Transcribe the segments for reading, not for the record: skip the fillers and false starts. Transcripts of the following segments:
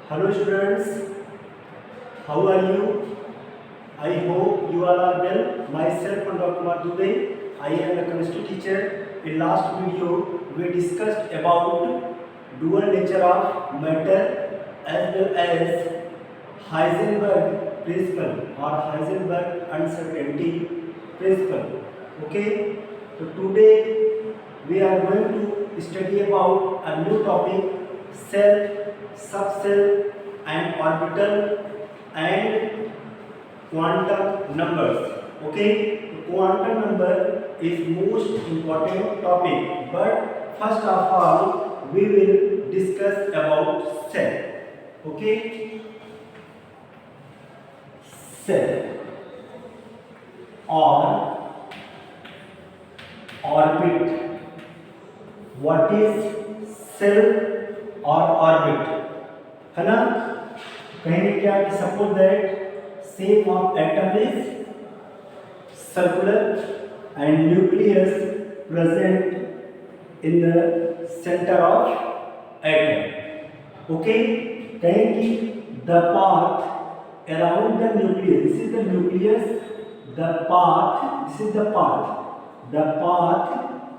Hello students, how are you? I hope you all are well. Myself and Dr. Kumar Dubey, I am a chemistry teacher. In last video, we discussed about dual nature of matter as well as Heisenberg principle or Heisenberg uncertainty principle. Okay, so today we are going to study about a new topic, cell, subcell and orbital and quantum numbers. Okay, the quantum number is most important topic, but first of all we will discuss about cell. Okay, cell or orbit. What is cell or orbit? है ना? कहेंगे क्या कि suppose that shape of atom is circular and nucleus present in the center of atom. Okay, कहेंगे कि the path around the nucleus, this is the nucleus, the path, this is the path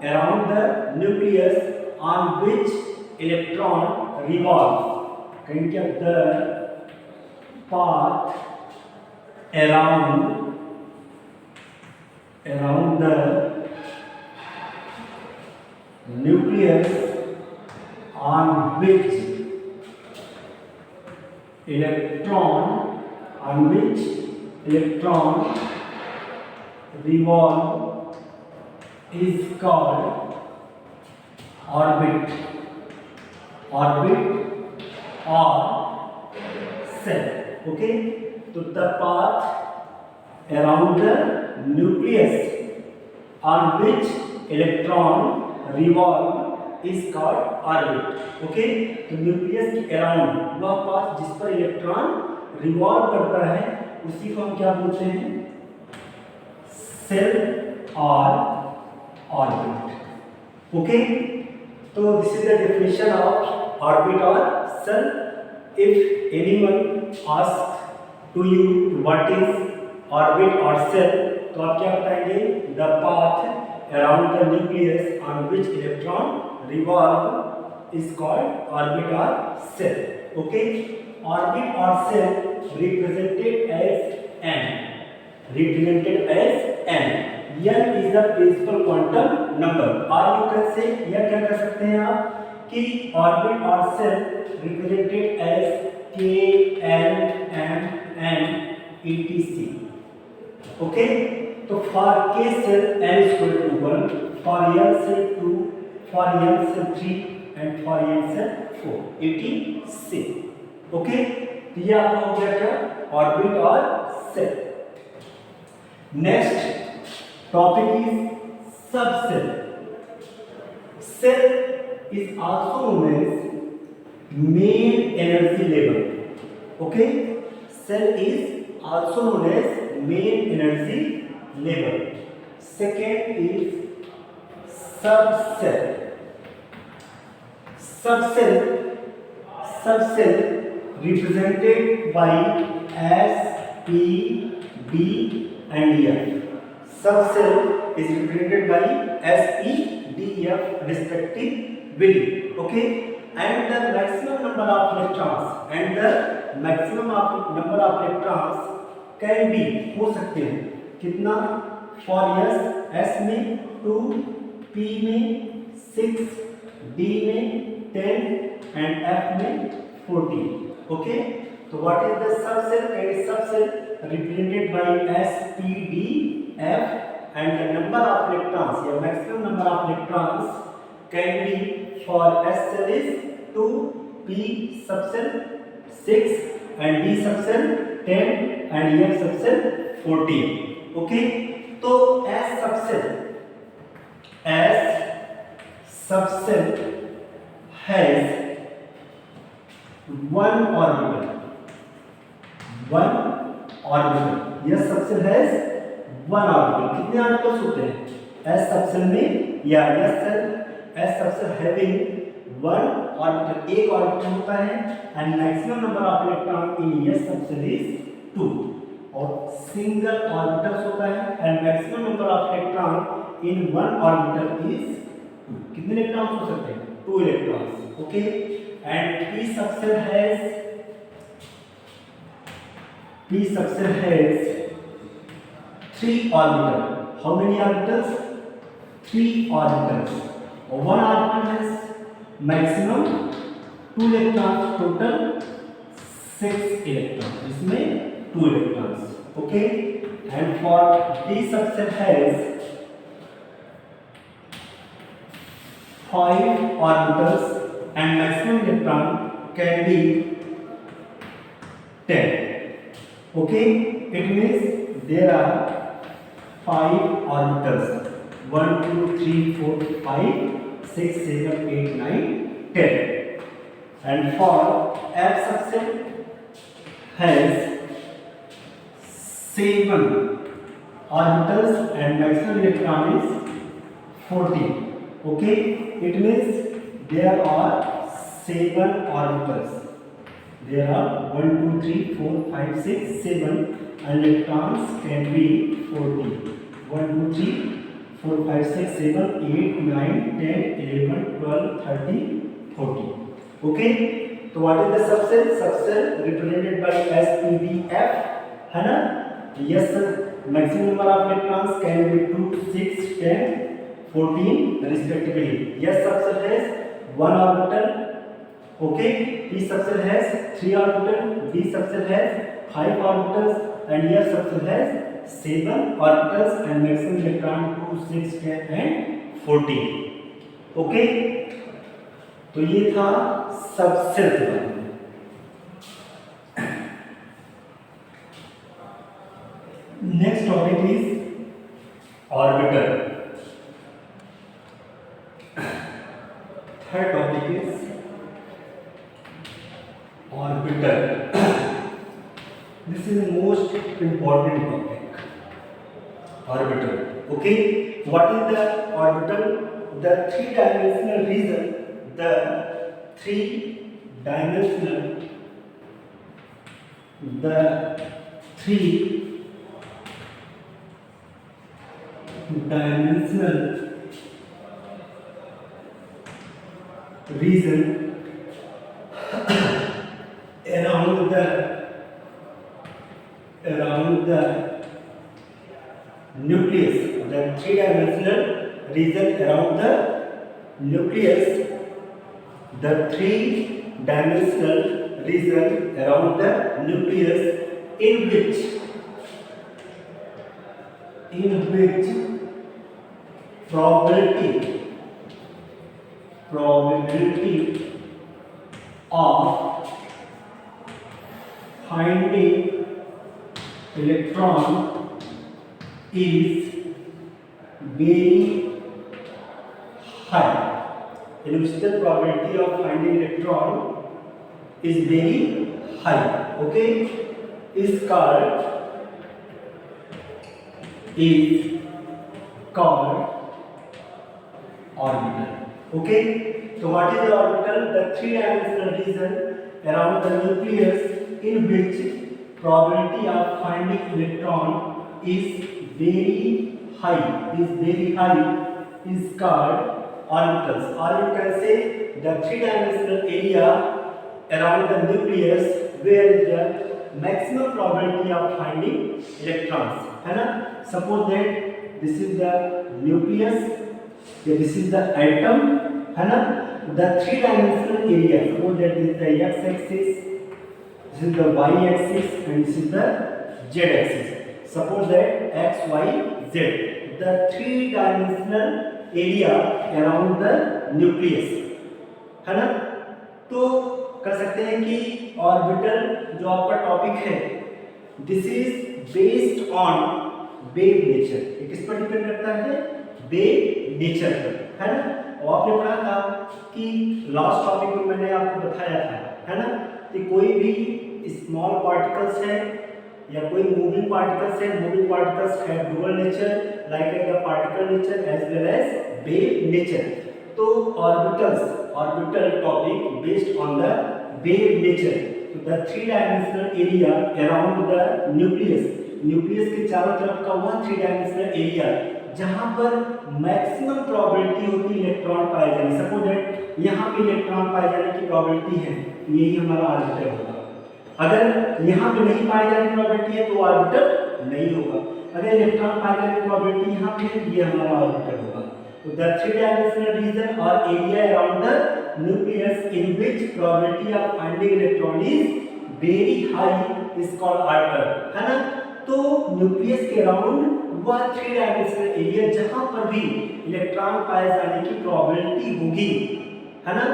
around the nucleus on which electron revolves. कहेंगे क्या the path around the nucleus on which electron revolve is called orbit or cell. Okay, so the path around the nucleus on which electron revolve is called orbit. Okay, तो nucleus के around वह path जिस पर electron revolve करता है उसी को हम क्या बोलते हैं? सेल और ऑर्बिट. ओके, तो this is the definition of orbit और cell. If anyone asks to you what is orbit or cell, तो आप क्या बताएंगे? The path around the nucleus on which electron revolve is called orbit or cell. Okay, orbit or cell represented as n. N is the principal quantum number. Or you can say, या क्या कर सकते हैं आप कि orbit और shell represented as k, l, m, n, etc. Okay, तो for k shell n is equal to 1, for l shell 2, for m shell 3 and for n shell 4, etc. Okay, तो ये आपका हो गया क्या? ऑर्बिट और shell. Next topic is subshell. Shell is also known as main energy level. Okay, cell is also known as main energy level. Second is subcell. Subcell represented by S, P, D and F. Subcell is represented by S, P, D, F respectively. Okay, and the maximum number of electrons can be हो सकते हैं कितना? for S में 2, P में 6, D में 10 and F में 14. Okay, so what is the subcell? Subcell represented by S, P, D, F and the number of electrons, या maximum number of electrons can be for S cell is 2, P subcell 6 and D subcell 10 and F subcell 14. Okay, तो S subcell has one orbital. Yes, subcell has one orbital. कितने orbitals होते हैं S subcell में? या S subcell having one orbital, एक orbital होता है, and maximum number of electron in S subshell is 2, और सिंगल ऑर्बिटल्स होता है and maximum number of electron in one orbital is 2. कितने इलेक्ट्रॉन्स हो सकते हैं? 2 electrons. Okay, and p subset has 3 orbitals. How many orbitals? 3 orbitals. One orbital has maximum 2 electrons, total 6 electrons. इसमें 2 electrons. Okay, and for d subset has 5 orbitals and maximum electron can be 10. Okay, it means there are 5 orbitals, 1 2 3 4 5 6 7 8 9 10, and for f subset has 7 orbitals and maximum electron is 14. Okay, it means there are 7 orbitals. There are 1 2 3 4 5 6 7, and electrons can be 40. 1 2 3 4 5 6 7 8 9 10 11 12 13 14. Okay, so what is the subcell? Subcell represented by SPBF, है ना? Yes, maximum number of electrons can be 2 6 10 14 respectively. Yes, subcell has 1 orbital. Okay, p subcell has 3 orbitals, d subcell has 5 orbitals, and f subcell has 7 orbitals and maximum electron 2 6 10 and 14. Okay, तो ये था subshell के बारे में. Next topic is orbital. Third topic is orbital. This is the most important topic. Orbital. Okay, what is the orbital? The three-dimensional region. The three-dimensional. The three-dimensional region around the nucleus, the three-dimensional region around the nucleus, the three-dimensional region around the nucleus in which probability of finding electron is very high. In which the probability of finding electron is very high. Okay, is called orbital. Okay, so what is the orbital? The three-dimensional region around the nucleus in which probability of finding electron is very high, is called orbitals. Or you can say the three-dimensional area around the nucleus where is the maximum probability of finding electrons, है ना? Suppose that this is the nucleus, this is the atom, है ना? The three-dimensional area. Suppose that this is the x-axis, this is the y-axis, and this is the z-axis. Suppose that x, y, z, the three-dimensional area around the nucleus, है ना? तो कह सकते हैं कि orbital जो आपका टॉपिक है, this is based on wave nature. ये किस पर डिपेंड करता है? वेव नेचर पर, है ना? और आपने पढ़ा था कि लास्ट टॉपिक में मैंने आपको बताया था, है ना, कि कोई भी स्मॉल पार्टिकल्स है या कोई मूविंग पार्टिकल्स है, moving particles have dual nature like the particle nature as well as wave nature. तो orbital topic based on the wave nature. So the three-dimensional area around the nucleus के चारों तरफ का वह थ्री-डायमेंशनल एरिया जहां पर maximum probability होती है इलेक्ट्रॉन पाए जाने। सपोज दैट यहाँ पे इलेक्ट्रॉन पाए जाने की प्रोबेबिलिटी है, यही हमारा ऑर्बिटल होगा। अगर यहाँ पे नहीं पाए जाने की प्रोबेबिलिटी है तो ऑर्बिटल नहीं होगा। अगर इलेक्ट्रॉन पाए जाने की प्रोबेबिलिटी यहाँ पे है, ये हमारा ऑर्बिटल होगा। तो the three-dimensional region or area around the nucleus in which probability of finding electron is very high is called orbital, है ना। तो न्यूक्लियस के अराउंड वह थ्री डायमेंशनल एरिया जहां पर भी इलेक्ट्रॉन पाए जाने की प्रोबेबिलिटी होगी, है ना,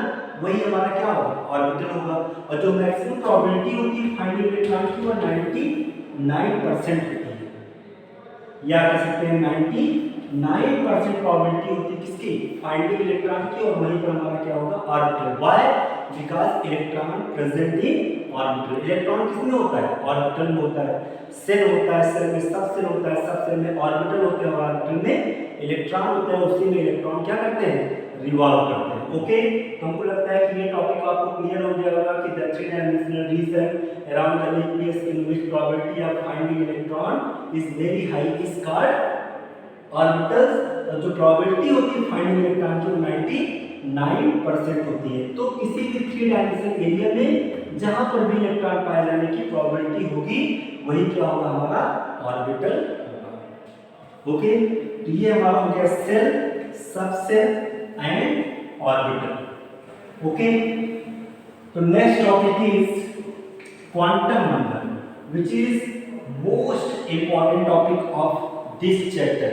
वही हमारा क्या होगा, ऑर्बिटल होगा। और जो मैक्सिमम प्रोबेबिलिटी होती है फाइंडिंग इलेक्ट्रॉन की वो 99% होती है, या कह सकते हैं 99% प्रोबेबिलिटी होती है किसकी, फाइंडिंग इलेक्ट्रॉन की। और वहीं पर हमारा क्या होगा, orbital. Why? Because electron present in orbital. Electron किसमें होता है, ऑर्बिटल में होता है। सेल होता है, सेल में सब सेल होता है, सब सेल में ऑर्बिटल होते हैं, और ऑर्बिटल में इलेक्ट्रॉन होते हैं। उसी में इलेक्ट्रॉन क्या करते हैं, रिवॉल्व करते हैं। ओके, तो हमको लगता है कि ये टॉपिक आपको क्लियर हो गया होगा कि the three dimensional region around the nucleus in which probability of finding electron is very high is called orbitals. जो प्रोबेबिलिटी होती है फाइंडिंग इलेक्ट्रॉन की 99% होती है। तो किसी भी थ्री डायमेंशनल एरिया में जहां पर भी इलेक्ट्रॉन पाए जाने की प्रोबेबिलिटी होगी वही क्या होगा, हमारा ऑर्बिटल होगा। ओके, तो ये हमारा हो गया shell, subshell and orbital. Okay, तो next topic is quantum number which is most important topic of this chapter.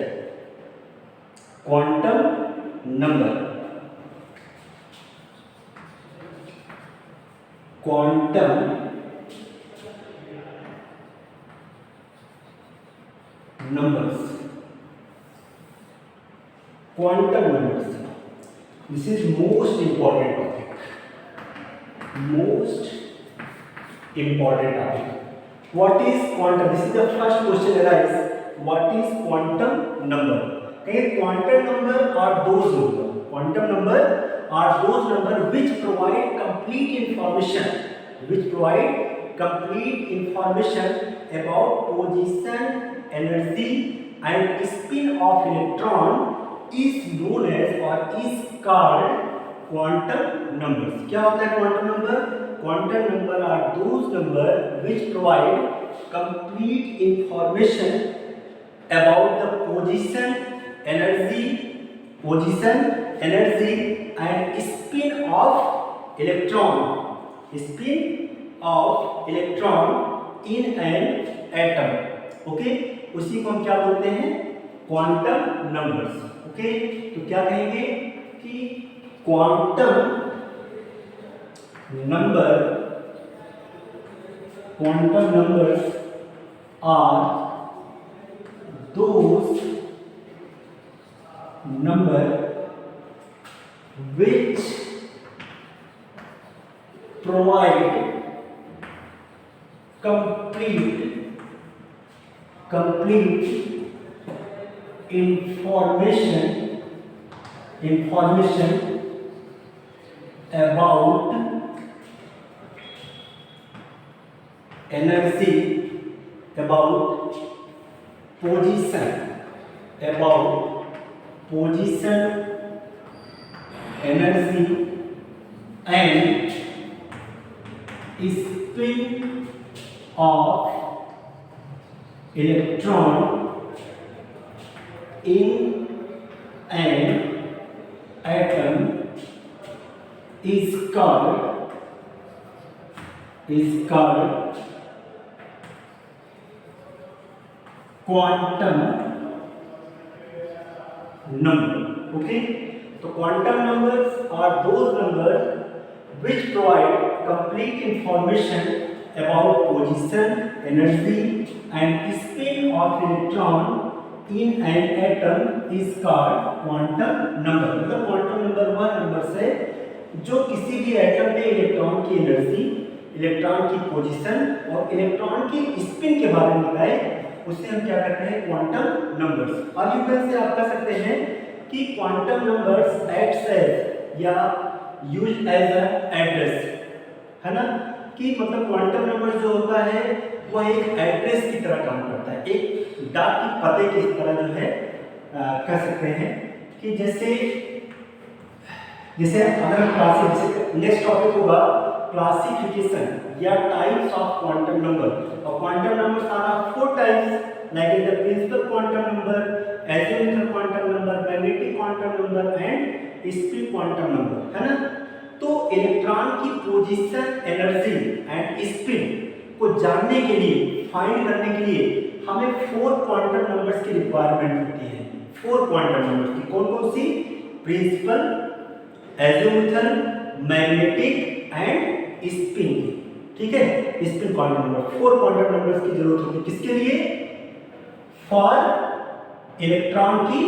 Quantum number, quantum numbers, quantum numbers, this is most important topic, most important topic। what is quantum, this is the first question arise, what is quantum number? कहीं quantum number are those number, quantum number are those number which provide complete information, which provide complete information about position, energy and spin of electron is known as or is called quantum numbers। क्या होता है quantum number? Quantum number are those number which provide complete information about the position, energy and spin of electron in an atom। Okay, उसी को हम क्या बोलते हैं, quantum numbers. Okay, तो क्या कहेंगे कि quantum numbers are those number which provide complete information about energy, about position, energy and spin of electron in an atom is called quantum number। okay, so quantum numbers are those numbers which provide complete information about position, energy and spin of electron in an atom is called quantum number। मतलब quantum number वह number है जो किसी भी atom में electron की energy, electron की position और इलेक्ट्रॉन की स्पिन के बारे में बताए, उसे हम क्या कहते हैं, क्वांटम नंबर्स। और यू कैन से आप कह सकते हैं कि क्वांटम नंबर्स एक्ट्स एज या यूज एज अ एड्रेस, है ना, कि मतलब क्वांटम नंबर जो होता है वह एक एड्रेस की तरह काम करता है, एक डाक की पते की तरह जो है कह सकते हैं कि जैसे अगर क्लासिक नेक्स्ट टॉपिक होगा क्लासिफिकेशन या टाइप्स ऑफ क्वांटम नंबर, और quantum numbers are 4 types like the principal quantum number, azimuthal quantum number, magnetic quantum number and spin quantum number, है ना। तो इलेक्ट्रॉन की पोजीशन, एनर्जी एंड स्पिन को जानने के लिए, फाइंड करने के लिए हमें 4 क्वांटम नंबर्स की रिक्वायरमेंट होती है। 4 क्वांटम नंबर्स की कौन कौन सी? Principal, azimuthal, magnetic and spin, ठीक है, spin quantum number. 4 quantum numbers की जरूरत होती है किसके लिए? फॉर इलेक्ट्रॉन की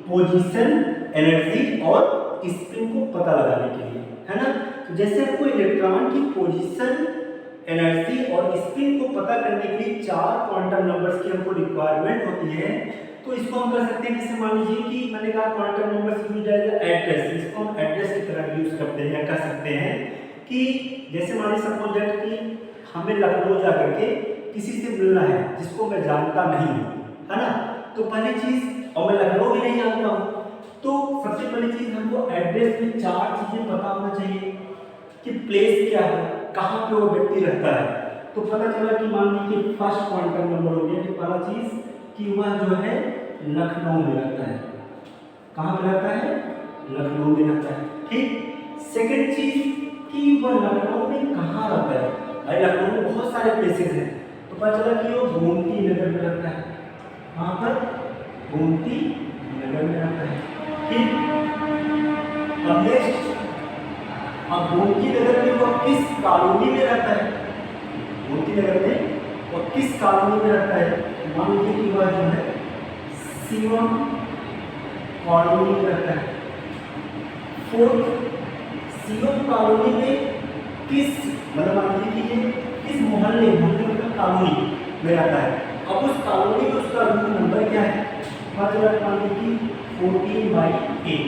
पोजीशन, एनर्जी और स्पिन को पता लगाने के लिए, है ना। तो जैसे आपको इलेक्ट्रॉन की पोजीशन, एनर्जी और स्पिन को पता करने के लिए 4 क्वांटम नंबर्स की हमको रिक्वायरमेंट होती है, तो इसको हम कर सकते हैं, जैसे मान लीजिए कि मैंने कहा quantum numbers use as address, इसको हम एड्रेस की तरह यूज करते हैं, कह सकते हैं कि जैसे मान लीजिए सपोज दैट कि हमें लखनऊ जाकर के किसी से मिलना है जिसको मैं जानता नहीं हूँ, है ना। तो पहली चीज, और मैं लखनऊ भी नहीं जानता हूँ, तो सबसे पहली चीज हमको एड्रेस में 4 चीजें पता होना चाहिए कि प्लेस क्या है, कहाँ पे वो व्यक्ति रहता है। तो पता चला कि मान लीजिए फर्स्ट क्वांटम नंबर हो गया कि पहला चीज कि वह जो है लखनऊ में रहता है। कहाँ पे रहता है? लखनऊ में रहता है, ठीक। सेकंड चीज कि वह लखनऊ में कहाँ रहता है। भाई लखनऊ में बहुत सारे प्लेसेस हैं, तो पता चला कि वो गोमती नगर में रहता है। कहाँ पर? गोमती नगर में रहता है, ठीक। अब नेक्स्ट, अब गोमती नगर में वो किस कॉलोनी में रहता है? गोमती नगर में वो किस कॉलोनी में रहता है? मान लीजिए कि वह जो है शिवम कॉलोनी में रहता है। फोर्थ, शिवम कॉलोनी में किस, मतलब मान लीजिए कि ये किस मोहल्ले मतलब कॉलोनी में रहता है। अब उस कॉलोनी में उसका रूम नंबर क्या है? मान लीजिए कि 14/8,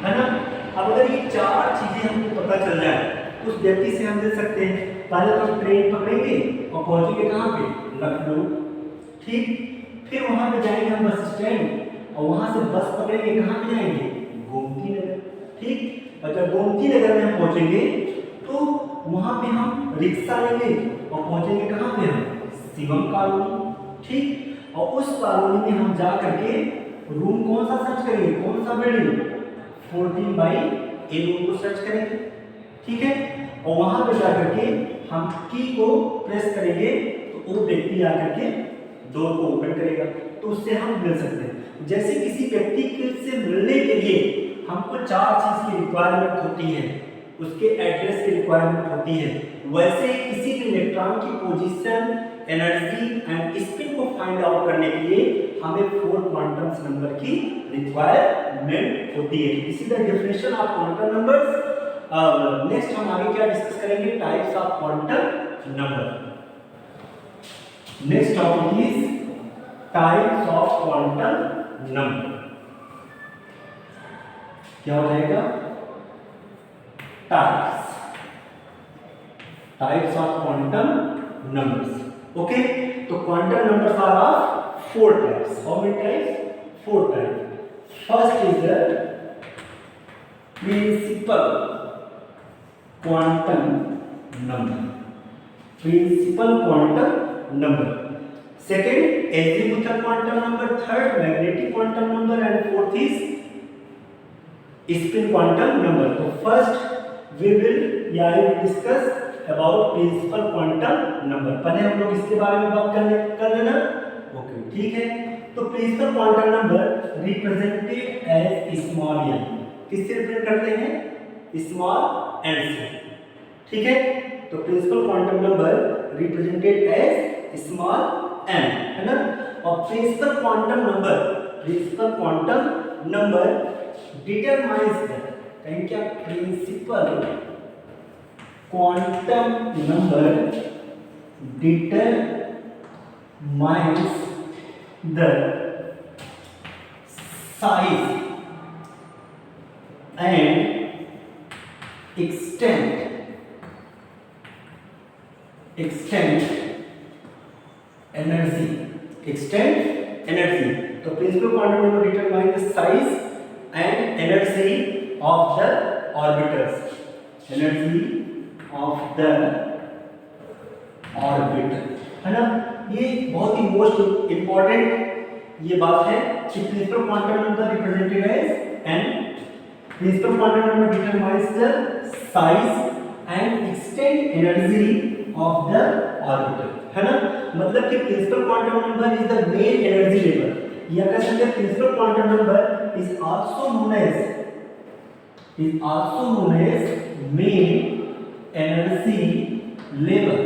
है ना। अब अगर ये 4 चीजें हमको पता चल जाए उस व्यक्ति से हम ले सकते हैं। पहले तो हम ट्रेन पकड़ेंगे और पहुंचेंगे कहाँ पे? लखनऊ, ठीक। फिर वहां पे जाएंगे हम बस स्टैंड और वहां से बस पकड़ेंगे, कहाँ पे जाएंगे? गोमती नगर, ठीक। और जब गोमती नगर में हम पहुंचेंगे तो वहां पे हम रिक्शा लेंगे और पहुंचेंगे कहाँ पे? हम शिवम कॉलोनी, ठीक। और उस कॉलोनी में हम जा करके रूम कौन सा सर्च करेंगे? कौन सा बिल्डिंग? 14/8 रूम को सर्च करेंगे, ठीक है। और वहां पे जाकर के हम की को प्रेस करेंगे तो वो व्यक्ति आकर के डोर को ओपन करेगा, तो उससे हम मिल सकते हैं। जैसे किसी व्यक्ति से मिलने के लिए हमको 4 चीज की रिक्वायरमेंट होती है, उसके एड्रेस की रिक्वायरमेंट होती है, वैसे ही किसी भी इलेक्ट्रॉन की पोजीशन, एनर्जी एंड स्पिन को फाइंड आउट करने के लिए हमें 4 क्वांटम नंबर की रिक्वायरमेंट होती है। This is the definition of quantum numbers. Next हम आगे क्या डिस्कस करेंगे? Types of quantum number. Next topic is types of quantum number. क्या हो जाएगा? Types of quantum numbers. Okay, तो quantum numbers are of 4 types. How many types? 4 types. First is the principal quantum number, principal quantum number. Second, azimuthal quantum number. Third, magnetic quantum number and fourth is spin quantum number. तो first we will discuss about principal quantum number. पहले हम लोग इसके बारे में बात कर लेना, ओके, ठीक है। तो principal quantum number represented as small N, किससे रिप्रेजेंट करते हैं? स्मॉल एन से, ठीक है। तो principal quantum number represented as small N, है ना। और principal quantum number determines the, कहें क्या? Principal quantum number determines the size and energy. तो principal quantum number determine the size and energy of the orbitals. Energy of the orbital, है ना। ये बहुत ही मोस्ट इंपॉर्टेंट ये बात है कि principal quantum number represented as n. Principal quantum number determines the size and extent energy of the orbital, है ना। मतलब कि principal quantum number is the main energy level, या कह सकते हैं principal quantum number is also known as main energy level.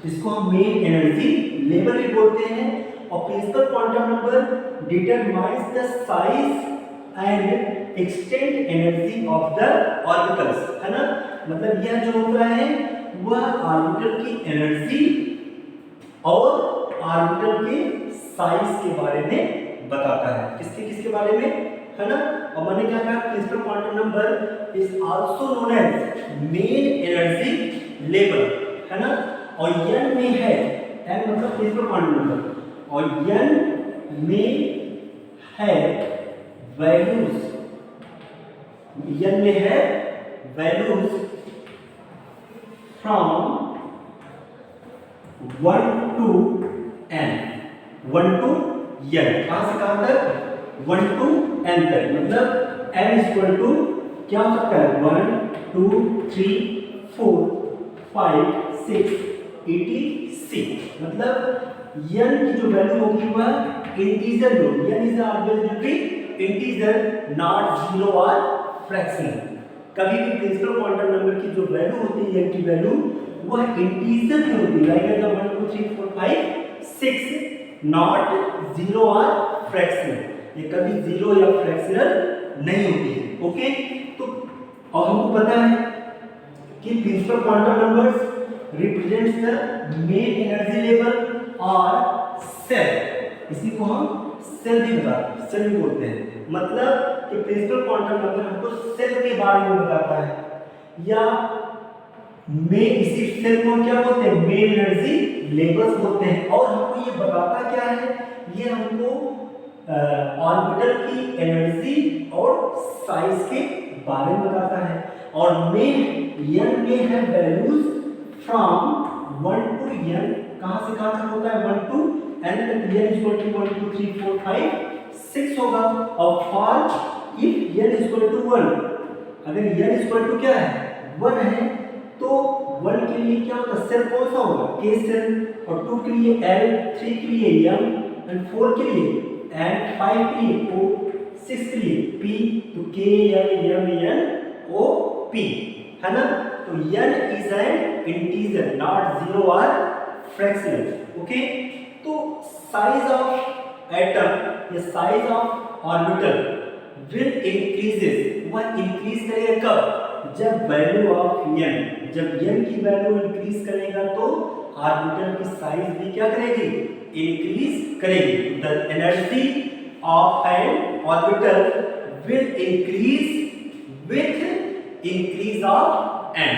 इसको हम मेन एनर्जी लेवल भी बोलते हैं। और principal quantum number determines the size and extent energy of the orbitals, है ना। मतलब यह जो होता है वह ऑर्बिटल की एनर्जी और ऑर्बिटल के साइज के बारे में बताता है। किसके बारे में, है ना। और मैंने क्या कहा, principal quantum number is also known as main energy level, है ना। और n में है, n मतलब प्रिंसिपल क्वांटम नंबर, और n में है वैल्यूज, n में है values from 1 to n, 1 to n, कहां से कहां तक, 1 to n तक। मतलब n इक्वल टू क्या हो सकता है, 1 2 3 4 5 6 etc। मतलब n की जो वैल्यू होगी वह इंटीजर होगी, n is always will be integer, not zero और फ्रैक्शनल। कभी भी प्रिंसिपल क्वांटम नंबर की जो वैल्यू होती है n की वैल्यू वह इंटीजर में होती है, लाइक 1 2 3 4 5 6, नॉट जीरो और फ्रैक्शनल। ये कभी जीरो या फ्रैक्शनल नहीं होती है, ओके। तो और हमको पता है कि principal quantum numbers represents the main energy level और सेल, इसी को हम सेल भी बोलते हैं। मतलब कि प्रिंसिपल क्वांटम नंबर हमको सेल के बारे में बताता है, या इसी सेल को क्या बोलते हैं, मेन एनर्जी लेवल्स बोलते हैं। और हमको ये बताता क्या है, ये हमको ऑर्बिटल की एनर्जी और साइज के बारे में बताता है। और मेन n में है वैल्यूज फ्रॉम 1 to n, कहां से कहां तक होता है, 1 to n तक। n इक्वल टू 1 2 3 4 5 6 होगा। और for if n equal to 1, अगर n इक्वल टू क्या है, 1 है, तो 1 के लिए क्या होगा, सेल कौन सा होगा, k सेल, और 2 के लिए l, 3 के लिए m, एंड 4 के लिए n, 5 के लिए o, 6 के लिए p। तो k l m n o p, है ना। तो n is an integer, not zero or fractional, okay। तो size of atom या size of orbital will increases, वह increase करेगा कब, जब value of n, जब n की value increase करेगा तो orbital की size भी क्या करेगी, increase करेगी। The energy of an orbital will increase with increase of n,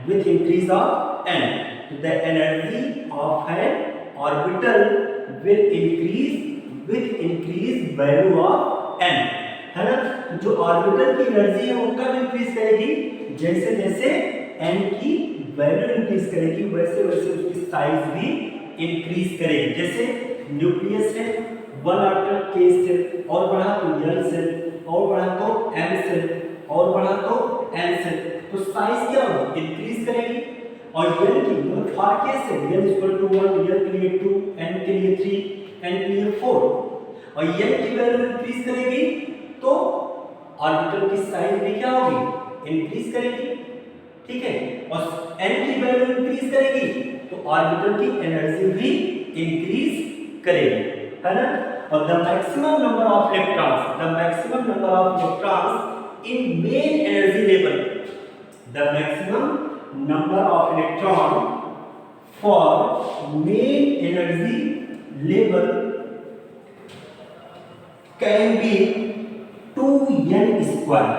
with increase of n, the energy of an orbital will increase with increase value of n, है ना। जो ऑर्बिटल की energy है वो कब इंक्रीज करेगी, जैसे जैसे n की वैल्यू इंक्रीज करेगी वैसे वैसे उसकी साइज भी इंक्रीज करेगी। जैसे न्यूक्लियस है, 1 आफ्टर k सेल, और बढ़ा तो l सेल, और बढ़ा तो m सेल, और बढ़ा तो n सेल, तो साइज क्या होगी, इंक्रीज करेगी। और n की मतलब फॉर केस है, n इक्वल टू 1, l के लिए 2, n के लिए 3, n के लिए 4, और n की वैल्यू इंक्रीज करेगी तो ऑर्बिटल की साइज भी क्या होगी, इंक्रीज करेगी, ठीक है। और n की वैल्यू इंक्रीज करेगी तो ऑर्बिटल की एनर्जी भी इंक्रीज करेगी, है ना। और the maximum number of electrons in main energy level, the maximum number of electron for main energy level can be 2n square।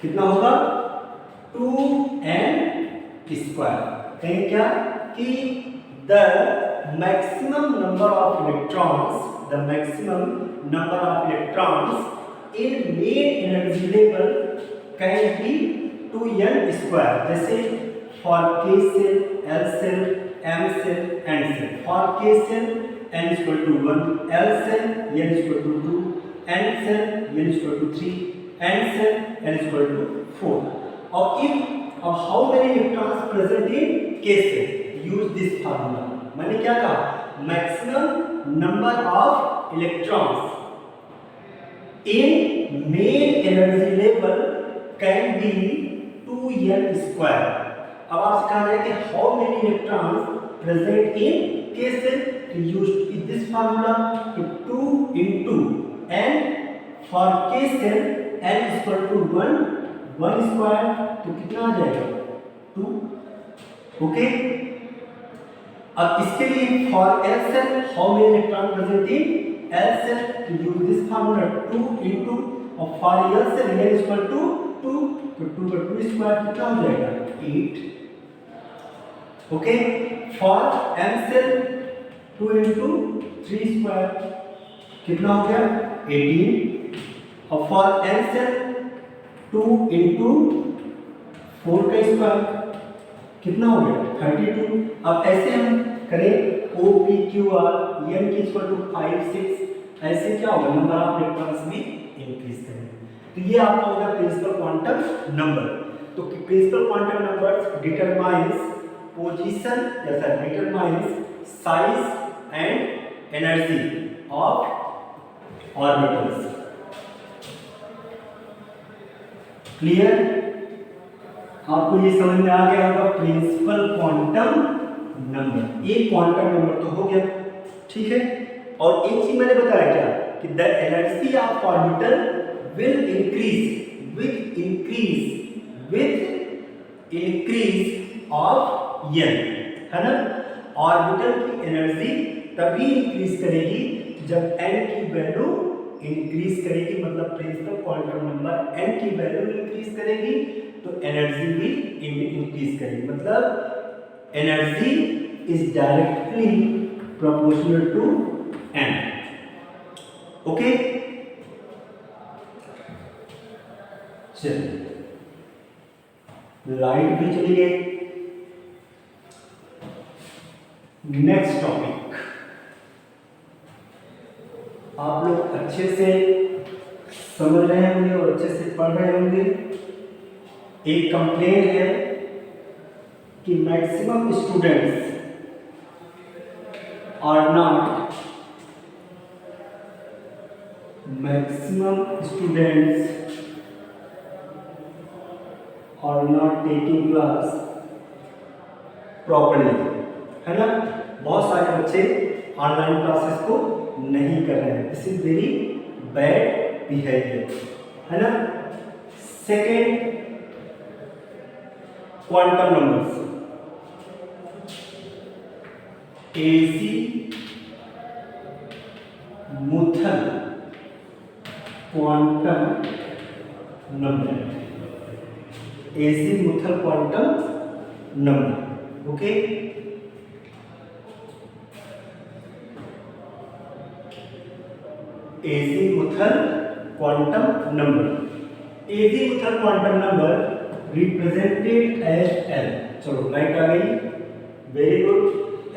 कितना होगा, 2n स्क्वायर। कहें क्या कि the maximum number of electrons in main energy level can be 2n square. जैसे for k shell, l shell, m shell, n shell. For k shell n equal to 1, l shell n equal to 2, n shell n equal to 3, n shell n equal to 4। और if how many electrons present in k cell, use this formula। मैंने क्या कहा, maximum number of electrons in main energy level can be 2n square. अब आपसे कहा जाए कि how many electrons present in k cell, to use this formula to 2 into n for k cell n equal to 1 square, तो कितना आ जाएगा 2। Okay, अब इसके लिए for l cell how many electron present in l cell, to use this formula 2 into और for l cell n equal to 2, तो 2 का 2 square कितना हो जाएगा 8। Okay, for m cell 2 into 3 square कितना हो गया 18। और फॉर n cell 2 into 4 का स्क्वायर कितना हो गया 32। अब ऐसे हम करें O P Q R n की इक्वल टू 5 6, ऐसे क्या होगा नंबर ऑफ इलेक्ट्रॉन्स भी इंक्रीज करेंगे। तो ये आपका होगा प्रिंसिपल क्वांटम नंबर। तो principal quantum numbers determines position या sir determines size and energy of orbitals. Clear, आपको ये समझ में आ गया होगा प्रिंसिपल क्वांटम नंबर। एक क्वांटम नंबर तो हो गया, ठीक है। और एक चीज मैंने बताया क्या कि the energy of orbital will increase with increase of n, है ना। ऑर्बिटल की एनर्जी तभी इंक्रीज करेगी जब n की वैल्यू इंक्रीज करेगी, मतलब प्रिंसिपल क्वांटम नंबर n की वैल्यू इंक्रीज करेगी तो एनर्जी भी इंक्रीज करेगी। मतलब energy is directly proportional to n। Okay, चलिए लाइट भी चली गई। नेक्स्ट टॉपिक, आप लोग अच्छे से समझ रहे होंगे और अच्छे से पढ़ रहे होंगे। एक कंप्लेंट है कि maximum students are not taking class properly, है ना। बहुत सारे बच्चे ऑनलाइन क्लासेस को नहीं कर रहे हैं, this is very bad behaviour, है ना। Second, quantum numbers azimuthal quantum number, azimuthal quantum number. Okay, azimuthal quantum number. Azimuthal quantum number represented as L। चलो लाइट आ गई, very good.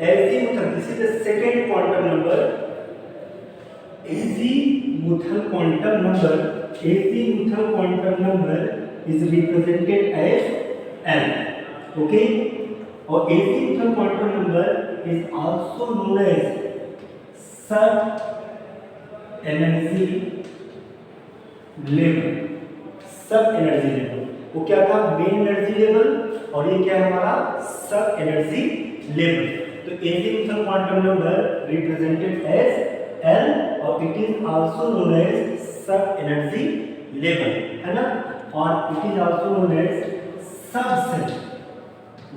Azimuthal, this is the second quantum number. Azimuthal quantum number is represented as L। okay, और azimuthal quantum number is also known as sub energy level। वो क्या था, main energy level, और ये क्या है हमारा सब एनर्जी लेवल। तो azimuthal quantum number represented as L और it is also known as sub energy level, है ना। और it is also known as sub shell,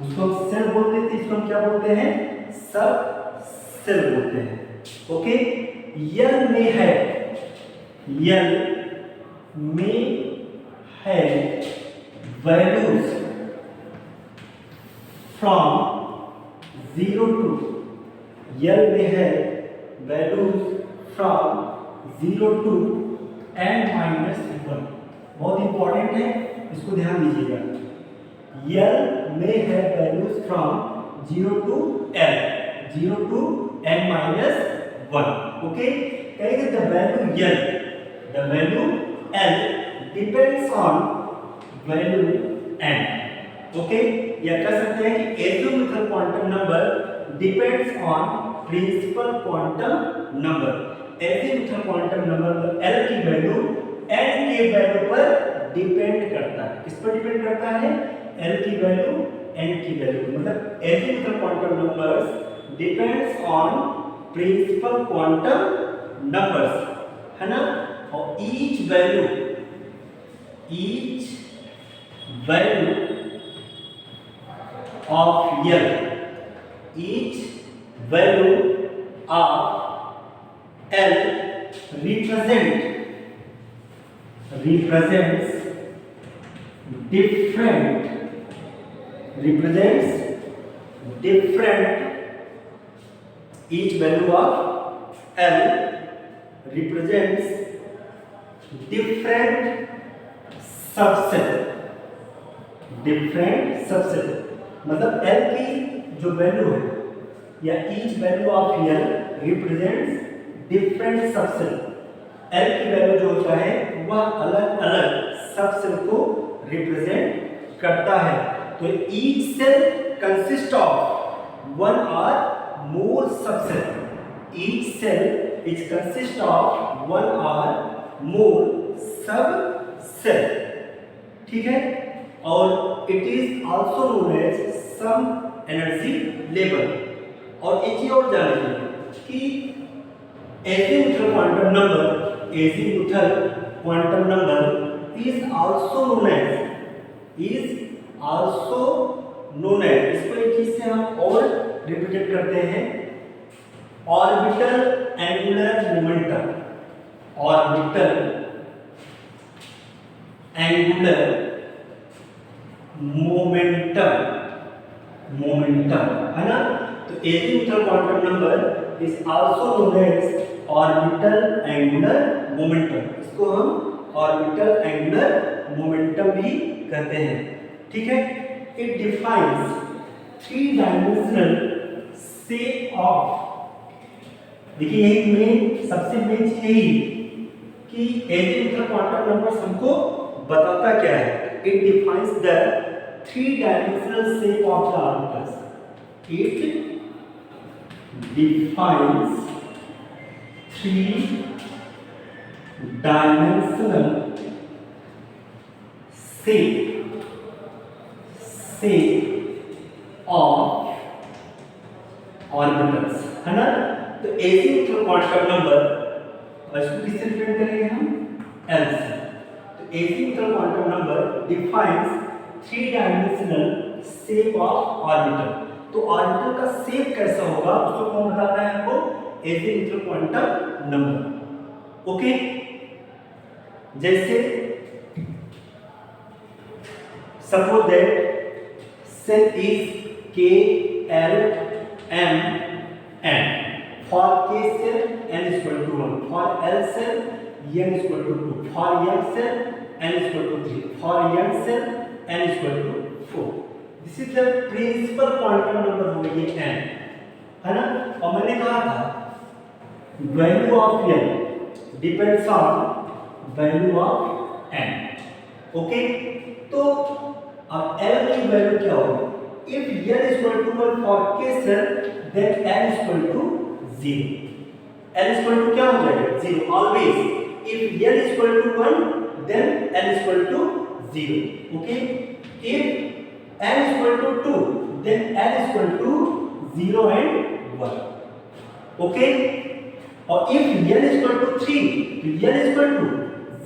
उसको सेल बोलते थे, इसको हम क्या बोलते हैं, सब सेल बोलते हैं। ओके, यल में है वैल्यूज फ्रॉम 0 टू, यल में है वैल्यूज फ्रॉम 0 टू n-1। बहुत इंपॉर्टेंट है, इसको ध्यान दीजिएगा। यल में है values from 0 to l, 0 to n-1। Okay, कहेंगे the value l, the value l depends on value n। Okay, या कह सकते हैं कि azimuthal quantum number depends on principal quantum number. Azimuthal quantum number l की वैल्यू n के value पर depend करता है। किस पर डिपेंड करता है? l की वैल्यू n की वैल्यू, मतलब azimuthal quantum numbers depends on principal quantum numbers, है ना। और each value of L, each value of L represents different, each value of L represents different subset, मतलब L की जो वैल्यू है या each value of L represents different subset. L की value जो होता है वह अलग अलग सबसेट को रिप्रेजेंट करता है। तो each shell consist of one or more subset. Each shell is consist of one or more subset, ठीक है। और it is also known as some energy level. और एक चीज और जान लीजिए कि azimuthal quantum number is also known as, इसको एक चीज से हम और रिप्रेजेंट करते हैं, orbital angular momentum. Orbital angular momentum, है ना। तो azimuthal quantum number is also known as orbital angular momentum. इसको हम ऑर्बिटल एंगुलर मोमेंटम भी कहते हैं, ठीक है। It defines 3 dimensional shape of, देखिए यही मेन सबसे मेन चीज यही कि एजिमुथल क्वांटम नंबर हमको बताता क्या है। It defines the 3-dimensional shape of the orbitals. It defines 3-dimensional shape of orbitals, है ना। तो एजिमुथल क्वांटम नंबर इसको किससे रिप्रेजेंट करेंगे हम? L से। Azimuthal quantum number defines 3-dimensional shape of orbital. तो ऑर्बिटल का शेप कैसा होगा उसको कौन बताता है हमको? Azimuthal quantum number. ओके, जैसे suppose that shell is K L M N। For K shell n equal to 1, for L shell n equal to 2, for M shell n equal to 3, for n cell n equal to 4। This is the principal quantum number हो गई n, है ना। और मैंने कहा था value of n depends on value of n। Okay, तो अब l की वैल्यू क्या होगी? If n equal to 1 for k shell then n equal to 0। n equal to क्या हो जाएगा? 0 always. If n equal to 1 then n is equal to 0, okay। if n is equal to 2 then n is equal to 0 and 1, okay। और if n is equal to 3 तो n is equal to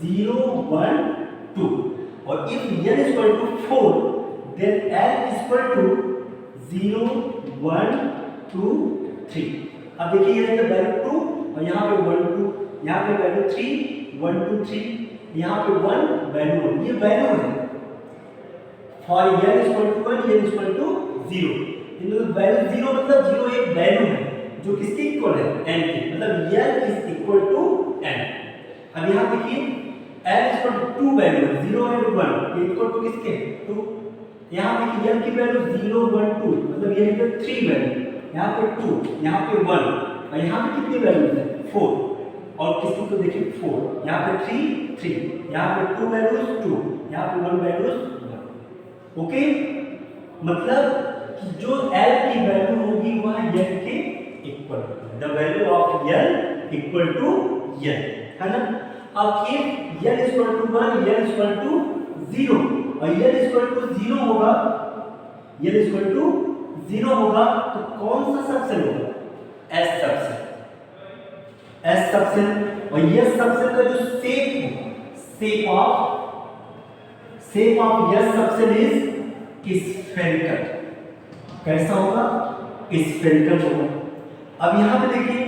0 1 2, और if n is equal to 4 then n is equal to 0 1 2 3। अब देखिए ये तो value 2 और यहाँ पे 1 2, यहाँ पे वैल्यू 3 1 2 3, यहाँ पे 1 वैल्यू 1, ये वैल्यू है। For n equal to 1 n equal to zero, value zero मतलब जीरो एक वैल्यू है जो किसके इक्वल है, n के, मतलब n is equal to n। अब यहाँ देखिए n is equal to 2 value है, 0 एंड 1, ये इक्वल टू किसके 2। यहाँ देखिए n की वैल्यू 0 1 2, मतलब ये पे 3 वैल्यू, यहाँ पे 2, यहाँ पे 1, और यहाँ पे कितनी वैल्यू है 4, और किसकी तो देखिए 4, यहाँ पे 3 3, यहाँ पे 2 वैल्यूज 2, यहाँ पे 1 वैल्यूज 1। ओके, मतलब कि जो l की वैल्यू होगी वह n के इक्वल होगी, the value of l equal to n, है ना। अब if n equal to 1, n equal to 0 और n इक्वल टू 0 होगा, n इक्वल टू 0 होगा तो कौन सा सबसेल होगा, s सबसेल, s सबसेल। और ये सबसेल का जो शेप है, shape of s subshell is spherical. कैसा होगा, स्फेरिकल होगा। अब यहाँ पे देखिए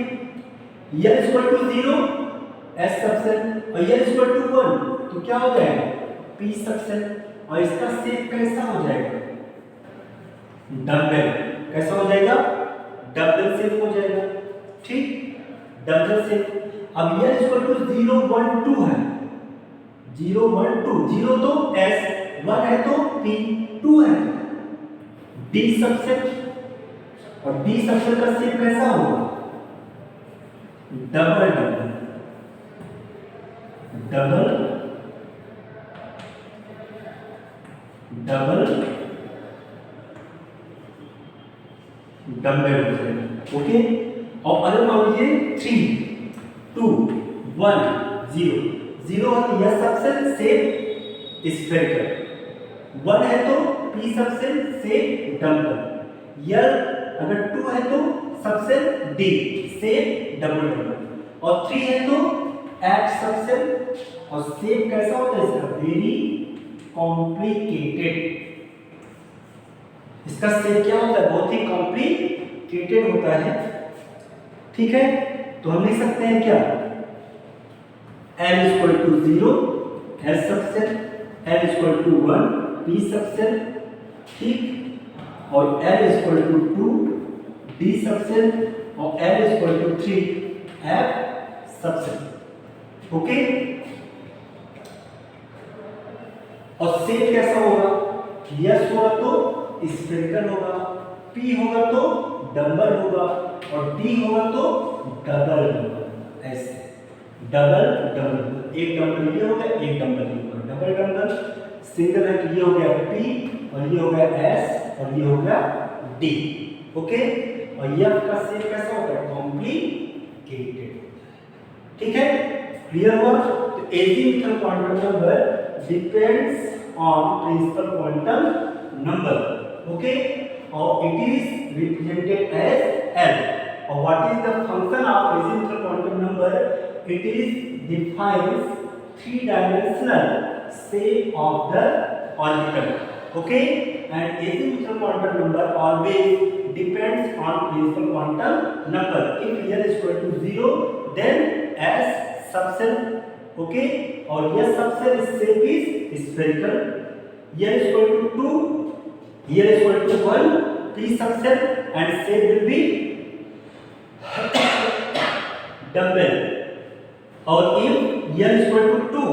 n equal to 0 s subshell और n इक्वल टू 1 तो क्या हो जाएगा p सबसेल, और इसका शेप कैसा हो जाएगा, डम्बल। कैसा हो जाएगा, डम्बल शेप हो जाएगा, ठीक, डम्बल शेप। अब n इक्वल टू 0 1 2 है, 0 1 2, 0 तो s, 1 है तो p, 2 है d सबसेल, और d सबसेल का शेप कैसा होगा, double double double double dumbbell हो जाएगा। ओके, और अगर मान लीजिए 3 2 1 0, 0 है तो यह सबसेल शेप स्फेरिकल, 1 है तो p सबसेल शेप डम्बल, या अगर 2 है तो subshell d shape double double, और 3 है तो h सबसेल, और शेप कैसा होता है इसका, वेरी कॉम्प्लिकेटेड। इसका शेप क्या होता है, बहुत ही कॉम्प्लिकेटेड होता है, ठीक है। तो हम लिख सकते हैं क्या, l equal to 0 s subshell, l equal to 1 p subshell, ठीक, और l equal to 2 d subshell, और l equal to 3 f subshell. Okay, और शेप कैसा होगा, यस होगा तो स्फेरिकल होगा, p होगा तो डबल होगा, और d होगा तो डबल होगा, ऐसे डबल डबल, एक डबल ये होगा, एक डबल ये होगा, डबल डबल, सिंगल है तो ये हो गया p, और ये हो गया s, और ये हो गया d। ओके, और यह का शेप कैसा होगा, कॉम्प्लिकेटेड, ठीक है, क्लियर हुआ। तो azimuthal quantum number depends on principal quantum number, okay, or it is represented as L. Or what is the function of azimuthal quantum number? It is defines three-dimensional shape of the orbital, okay, and azimuthal quantum number always depends on principal quantum number. If L is equal to 0, then S subcell, okay, और यह subshell shape is spherical, यह is equal to 2, यह is equal to 1 p subshell, and shape will be dumbbell. और if यह is equal to 2,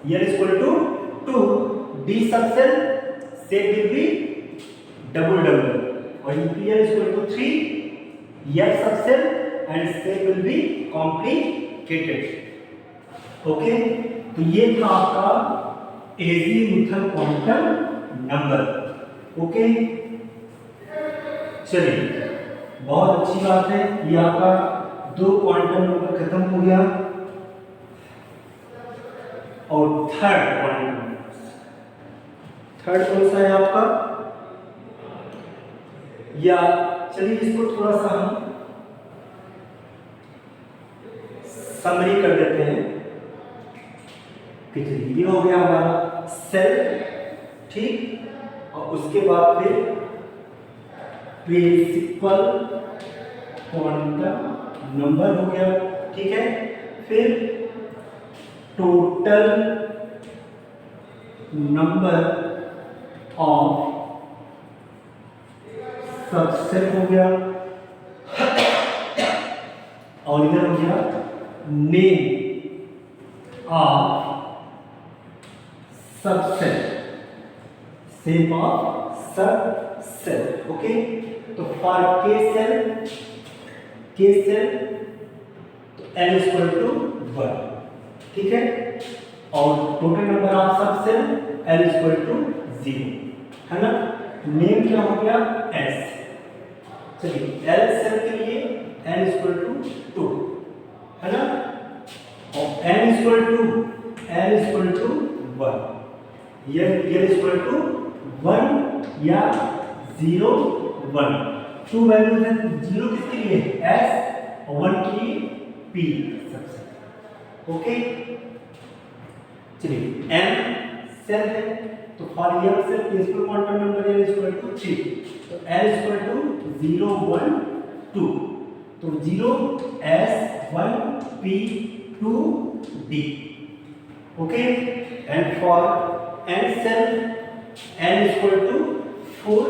यह is equal to 2 d subshell, shape will be double double, और if यह is equal to 3 यह subshell, and shape will be complicated. Okay, तो ये था आपका एजीमुथल क्वांटम नंबर। ओके, चलिए, बहुत अच्छी बात है, ये आपका 2 क्वांटम नंबर खत्म हो गया, और थर्ड क्वांटम, थर्ड कौन सा है आपका, या चलिए इसको थोड़ा सा हम समरी कर देते हैं कि ये हो गया हमारा सेल, ठीक, और उसके बाद फिर प्रिंसिपल क्वांटम नंबर हो गया, ठीक है, फिर टोटल नंबर ऑफ सबसेट हो गया, और इधर हो गया name of subset, shape of subset. Okay, तो फॉर के सेल तो n इक्वल टू 1, ठीक है, और total number of subshell n equal to 0, है ना। नेम क्या हो गया s, चलिए l सेल के लिए n इक्वल टू 2, है ना, और n इक्वल टू 1, ये इक्वल टू 1 या 0 1, 2 वैल्यूज है, 0 किसके लिए s और 1 के लिए p सबसेट। ओके, चलिए n सेल है तो for m shell principal quantum number n equal to 3, तो n इक्वल टू 0 1 2, तो 0 s 1 p 2 d। Okay, and for n shell n equal to 4,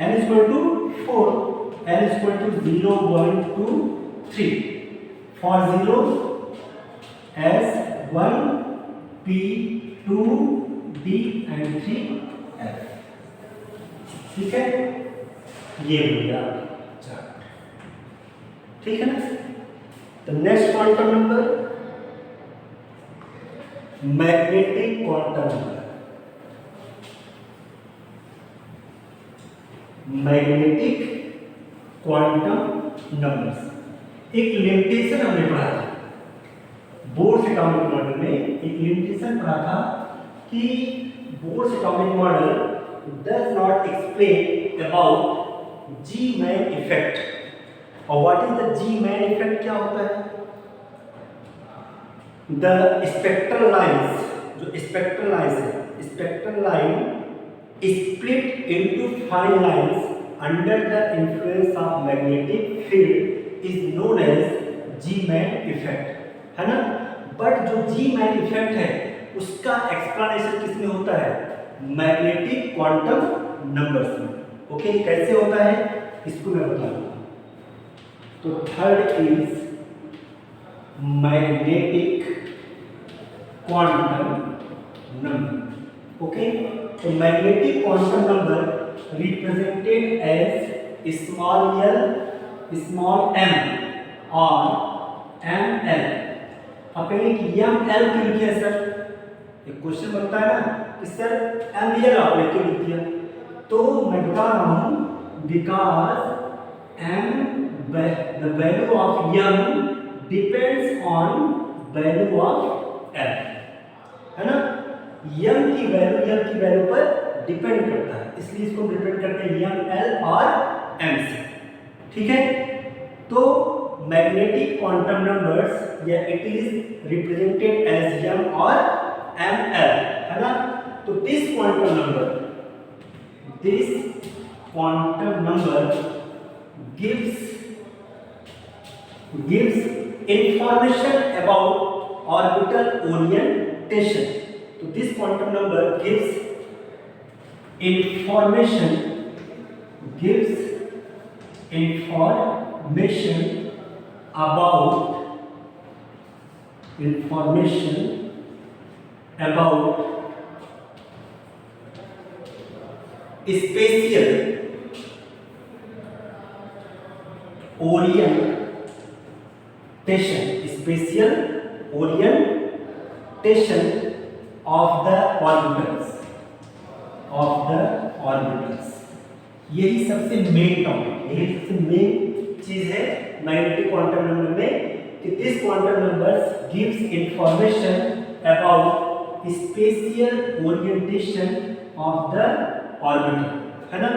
n equal to 4, n equal to 0 1 2 3, for 0 s 1 p 2 d and 3 f, ठीक है, ये हो गया chart, ठीक है ना। तो next quantum number magnetic quantum number, magnetic quantum numbers. एक लिमिटेशन हमने पढ़ा था बोर्ड्स एटॉमिक मॉडल में, एक लिमिटेशन पढ़ा था कि Bohr's atomic model does not explain about Zeeman effect. और what is the Zeeman effect, क्या होता है? द स्पेक्ट्रल लाइंस, जो स्पेक्ट्रल लाइंस है, spectral line split into fine lines under the influence of magnetic field is known as Zeeman effect, है ना। But जो जी man effect है उसका एक्सप्लेनेशन किसमें होता है? मैग्नेटिक क्वांटम नंबर्स में। ओके, कैसे होता है इसको मैं बताऊंगा। तो third is magnetic quantum number. Okay, तो magnetic quantum number represented as small L, small M और एम एल। आप कहेंगे कि एम एल क्यों लिखे है सर? एक क्वेश्चन बनता है ना कि सर एम एल आपने क्यों लिख दिया? तो मैं बता रहा हूं because M the value of M depends on value of L, है ना। एम की वैल्यू पर डिपेंड करता है, इसलिए इसको डिपेंड करते हैं एम एल और एम से, ठीक है। तो मैग्नेटिक क्वांटम नंबर्स या it is represented as M और एम एल, है ना। तो this quantum number gives information about orbital orientation. So this quantum number gives information about spatial orientation, of the orbitals। यही सबसे मेन टॉपिक, यही सबसे main चीज है मैग्नेटिक क्वांटम नंबर में कि this quantum numbers gives information about spatial orientation of the orbital, है ना।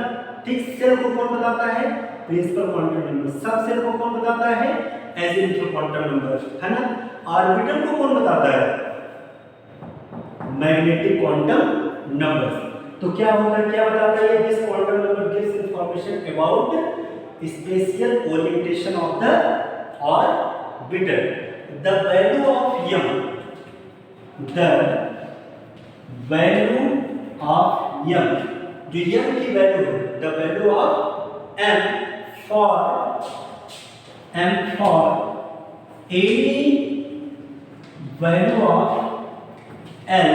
ठीक, सेल को कौन बताता है? Principal quantum number. Sub shell को कौन बताता है? एजिमुथल क्वांटम नंबर, है ना। ऑर्बिटल को कौन बताता है? Magnetic quantum number. तो क्या होता है, क्या बताता है? This quantum number gives information about spatial orientation of the orbital. The value of m, the value of m, जो m की वैल्यू है, the value of M for any value of L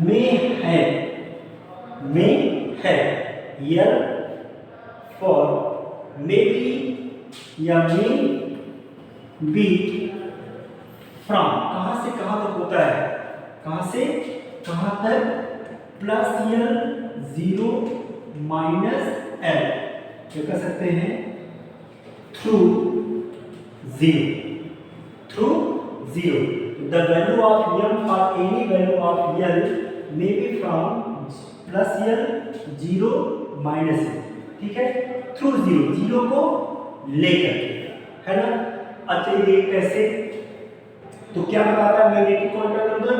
में है L for maybe या may be from कहां से कहां तक होता है, कहां से कहां तक, प्लस L 0 माइनस L, क्या कर सकते हैं, through zero the value of M for any value of L may be from plus L 0 minus L, ठीक है, थ्रू जीरो को लेकर, है ना। अच्छा ये कैसे, तो क्या बताता है magnetic quantum number,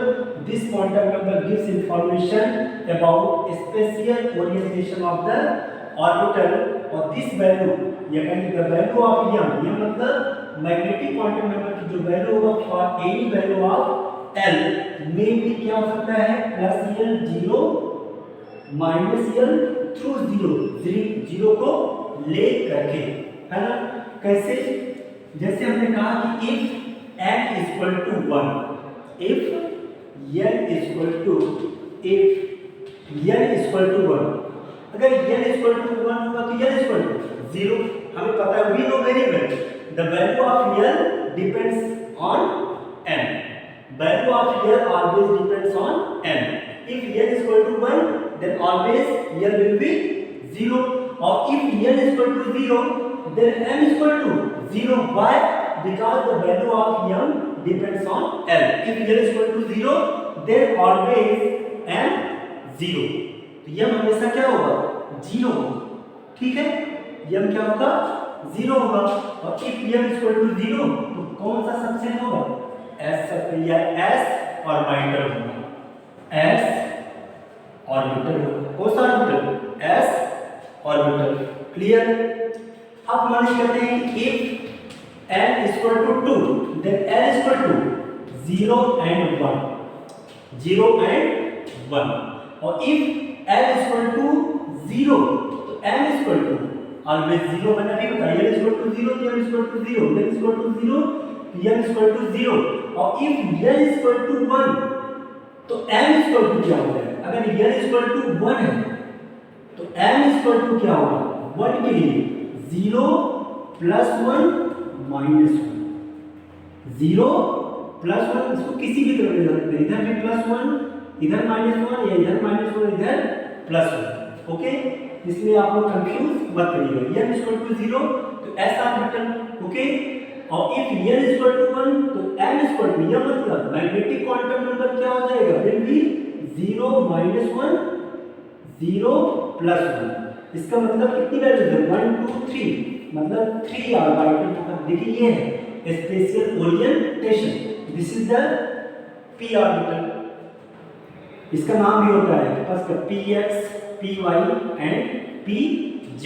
this quantum number gives information about spatial orientation of the orbital और दिस वैल्यू यानी द वैल्यू ऑफ M, ये मतलब मैग्नेटिक क्वांटम नंबर की जो वैल्यू होगा for any value of L में भी क्या हो सकता है, plus L 0 minus L through zero को ले करके, है ना। कैसे, जैसे हमने कहा कि if n equal to 1, if n equal to 1, अगर n इक्वल टू 1 होगा तो n इक्वल टू 0, हमें पता है, we know very well the value of n depends on n, value of n always depends on n, if n equal to 1 then always n will be 0, or if n equal to 0 then m equal to 0, why, because the value of m depends on l, if n equal to 0 then always m 0, तो m हमेशा क्या होगा, 0 होगा, ठीक है, m क्या होगा, 0 होगा, और if m equal to 0 तो कौन सा सबसेट होगा, s सबसेट या s ऑर्बिटल होगा, s ऑर्बिटल होगा, कौन सा ऑर्बिटल, s ऑर्बिटल, क्लियर। अब मान करते हैं कि if n equal to 2 then l equal to 0 and 1, और if l equal to 0 तो m equal to always 0, मैंने अभी बताया, l equal to 0 तो m equal to 0, l equal to 0 तो m equal to 0, और if l equal to 1 तो m equal to क्या होगा, अगर l equal to 1 है तो m equal to क्या होगा, 1 के लिए 0 प्लस 1 माइनस 1, 0 प्लस 1, इसको किसी भी तरह ले सकते हैं, इधर भी प्लस 1 इधर माइनस 1 या इधर माइनस 1 इधर प्लस 1, ओके, इसलिए आप लोग कंफ्यूज मत करिएगा, m इक्वल टू 0 तो s ऑर्बिटल, ओके, और if n इक्वल टू 1 तो m इक्वल टू, यह मतलब मैग्नेटिक क्वांटम नंबर क्या हो जाएगा, विल बी 0 माइनस 1 0 प्लस 1, इसका मतलब कितनी वैल्यू है, 1 2 3, मतलब 3 ऑर्बिटल, देखिए ये है spatial orientation, this is the p orbital, इसका नाम भी होता है बस px py and pz,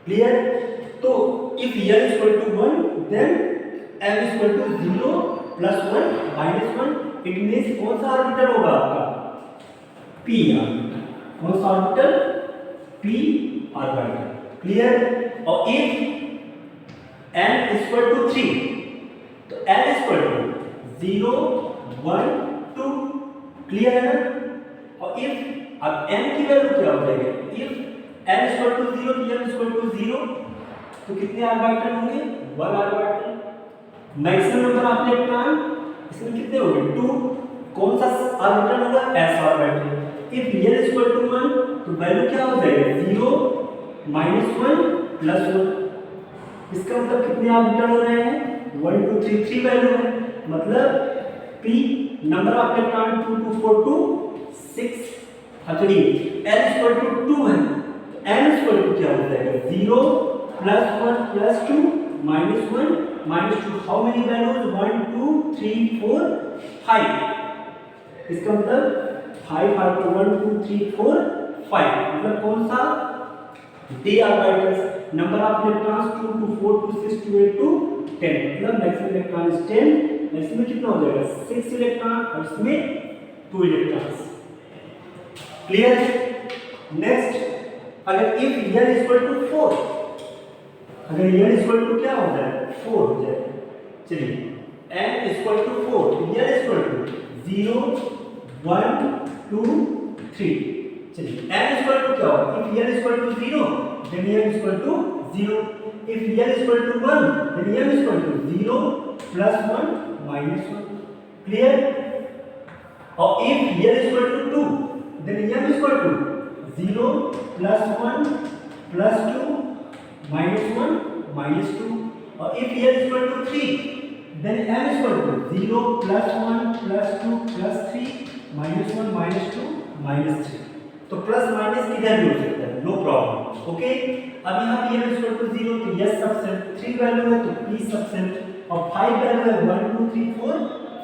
clear. तो if n equal to 1 then m equal to 0 plus 1 minus 1, it means कौन सा ऑर्बिटल होगा आपका, p ऑर्बिटल, कौन सा ऑर्बिटल, p ऑर्बिटल, क्लियर। और if n इक्वल टू 3 तो n इक्वल टू 0 1 2, क्लियर है ना। और if अब n की वैल्यू क्या हो जाएगी, if n इक्वल टू 0 तो m इक्वल टू 0, तो कितने ऑर्बिटल होंगे, 1 orbital, maximum number of electron इसमें कितने होंगे, 2, कौन सा ऑर्बिटल होगा, s orbital, if n equal to 1 तो वैल्यू क्या हो जाएगी, 0 माइनस 1 प्लस 1, इसका मतलब कितने ऑर्बिटल हो रहे हैं, 1 2 3 3 वैल्यू है, मतलब p नंबर ऑफ इलेक्ट्रॉन 2 2 4 2 6, अच्छा नहीं, l इक्वल टू 2 है तो n इक्वल टू क्या हो जाएगा, 0 plus 1 plus 2 minus 1 minus 2, how many values, 1 2 3 4 5, इसका मतलब 5 ऑर्बिटल, 1 2 3 4 5, मतलब कौन सा, d orbitals, number of electrons 2 2 4 2 6 2 8 2 10, मतलब मैक्सिमम इलेक्ट्रॉन इज 10, इसमें कितना हो जाएगा, 6 इलेक्ट्रॉन और इसमें 2 इलेक्ट्रॉन्स, क्लियर। नेक्स्ट अगर इफ n इक्वल टू 4, अगर n इक्वल टू क्या हो जाए 4 हो जाए, चलिए n इक्वल टू 4 तो n इक्वल टू 0 1 2 3, चलिए n इक्वल टू क्या होगा, if n equal to 0 then n equal to 0, if n equal to 1 then n equal to 0 plus 1 minus 1, clear. और if n equal to 2 then n equal to 0 plus 1 plus 2 minus 1 minus 2, और if n equal to 3 then m equal to 0 plus 1 plus 2 plus 3 minus 1 minus 2 minus 3, तो plus minus किधर भी हो सकता है, no problem, okay. अब यहाँ पे m इक्वल टू 0 तो यस सबसेट, 3 वैल्यू है तो p सबसेट, और 5 वैल्यू है 1 2 3 4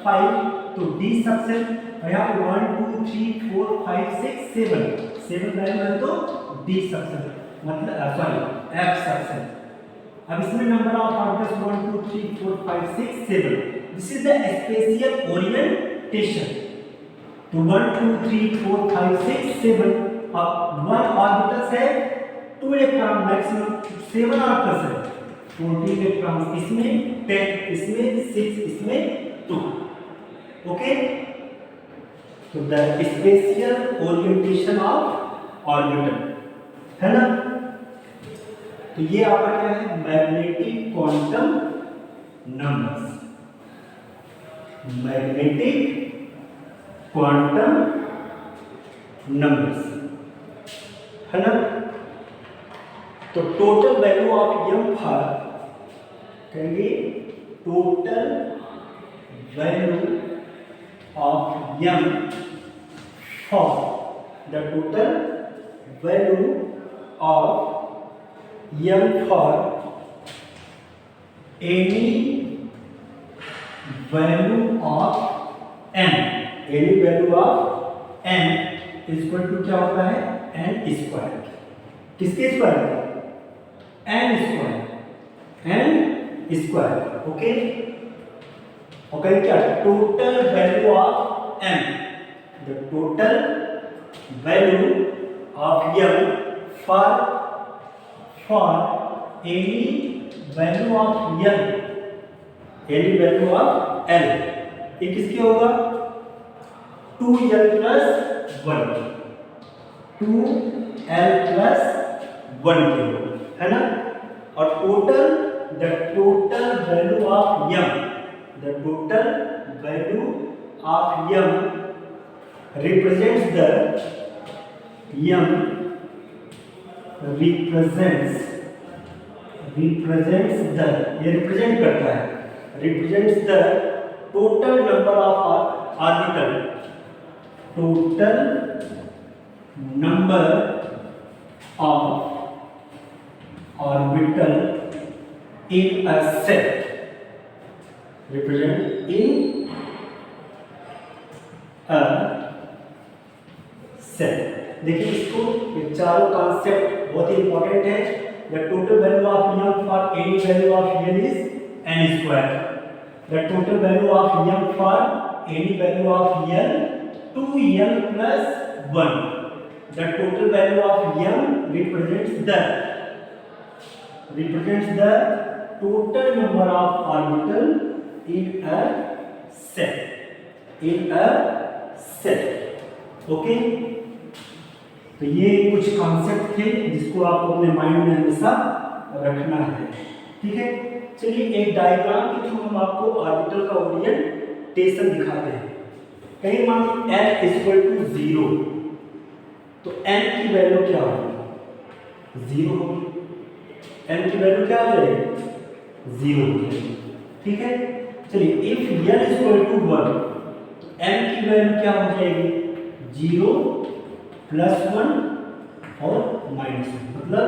5 तो d सबसेट, और यहाँ पे 1 2 3 4 5 6 7 वैल्यू है तो d सबसेट, मतलब सॉरी f सबसेट। अब इसमें number of orbitals 1 2 3 4 5 6 7, this is the spatial orientation. तो 1 2 3 4 5 6 7, अब 1 ऑर्बिटल्स है 2 इलेक्ट्रॉन मैक्सिमम, 7 ऑर्बिटल्स है 14 इलेक्ट्रॉन, इसमें 10, इसमें 6, इसमें 2, ओके। तो the spatial orientation of orbital है ना। तो ये आपका क्या है, magnetic quantum numbers, magnetic quantum numbers है ना। तो total value of m for, कहेंगे total value of m for, the total value of m for any value of n, any value of n is equal to क्या होता है, n square, किसके square, n square, okay. और कहें क्या, total value of m, the total value of m for any value of l, any value of l, ये किसके होगा 2l plus 1, 2l plus 1 के होगा, है ना। और total, the total value of m, the total value of m represents the m represents the, ये represent करता है, represents the total number of orbital, total number of orbital in a set, represent in a set। देखिए इसको, ये चारों concept बहुत ही important है। The total value of m for any value of n is n square, the total value of m for any value of n 2l plus 1, the total value of m represents the total number of orbital in a set, okay. तो ये कुछ concept थे जिसको आपको अपने mind में हमेशा रखना है, ठीक है। चलिए एक डायग्राम के थ्रू हम आपको ऑर्बिटल का ओरिएंटेशन दिखाते हैं। कहीं मान लो n इक्वल टू 0, तो n की वैल्यू क्या होगी, 0 होगी, n की वैल्यू क्या हो जाएगी, 0 होगी, ठीक है। चलिए इफ n इक्वल टू 1, तो n की वैल्यू क्या हो जाएगी, 0 प्लस 1 और माइनस 1, मतलब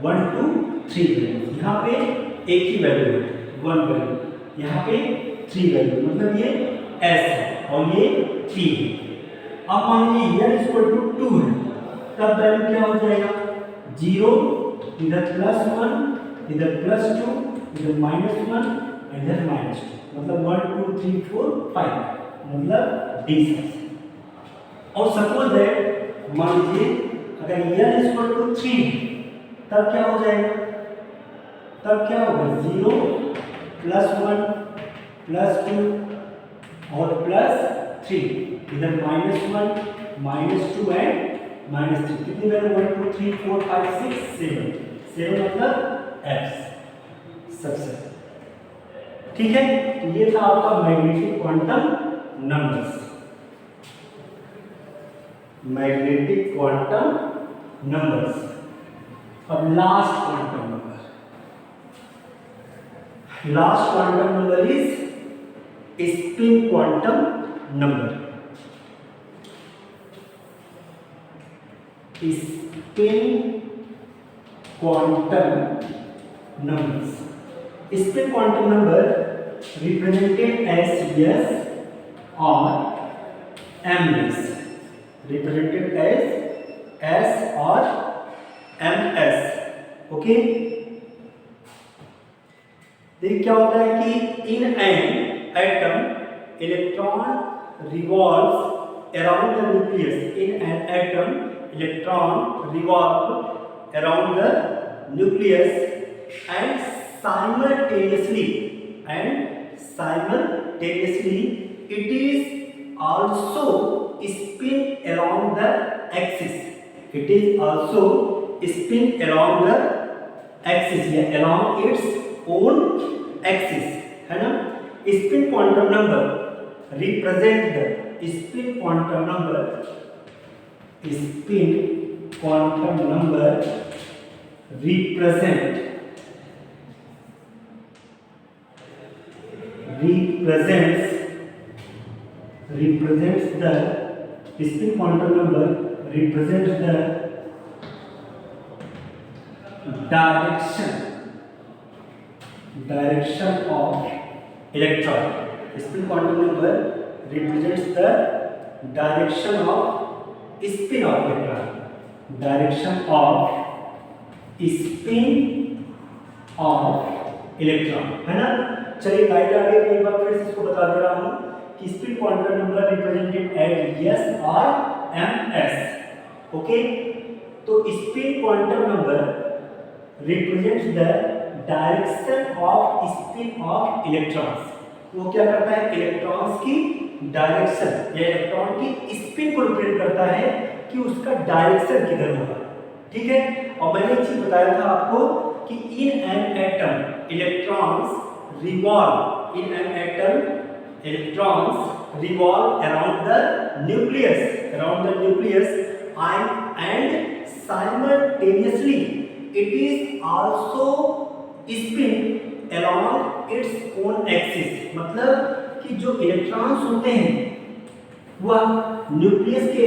1 2 3 वैल्यू, यहाँ पे एक ही वैल्यू है 1 वैल्यू, यहाँ पे 3 वैल्यू, मतलब ये s है और ये t है। अब मान लीजिए n इक्वल टू 2 है, तब वैल्यू क्या हो जाएगा, 0 इधर प्लस 1 इधर प्लस 2 इधर माइनस 1 इधर माइनस 2, मतलब 1 2 3 4 5, मतलब d। और सपोज दैट मान लीजिए अगर n इक्वल टू 3 तब क्या हो जाएगा, तब क्या होगा 0 +1 +2 और +3, इधर -1 -2 एंड -3, कितनी वैल्यू 1 2 3 4 5 6 7, 7 मतलब f सबसे, ठीक है। तो ये था आपका magnetic quantum numbers, magnetic quantum numbers. अब last quantum number, last quantum number is spin quantum number. Spin quantum numbers. Spin quantum number represented as S or ms, represented as S or ms. Okay, देखिए क्या होता है कि in an atom electron revolves around the nucleus, in an atom electron revolve around the nucleus and simultaneously it is also spin along the axis, it is also spin along the axis या along its own axis, है ना। spin quantum number represent the spin quantum number represents the spin quantum number represents the direction of electron. Spin quantum number represents the direction of spin of electron, direction of spin of electron, है ना। चलिए guide आगे एक बार फिर से इसको बता दे रहा हूं कि spin quantum number represented as S और ms। ओके, तो spin quantum number represents the direction of spin of electrons. वो क्या करता है, इलेक्ट्रॉन्स की डायरेक्शन या इलेक्ट्रॉन की स्पिन को रिप्रेजेंट करता है कि उसका डायरेक्शन किधर होगा, ठीक है। और मैंने एक चीज बताया था आपको कि in an atom electrons revolve around the nucleus and simultaneously it is also spin along its own axis। मतलब कि जो इलेक्ट्रॉन्स होते हैं वह न्यूक्लियस के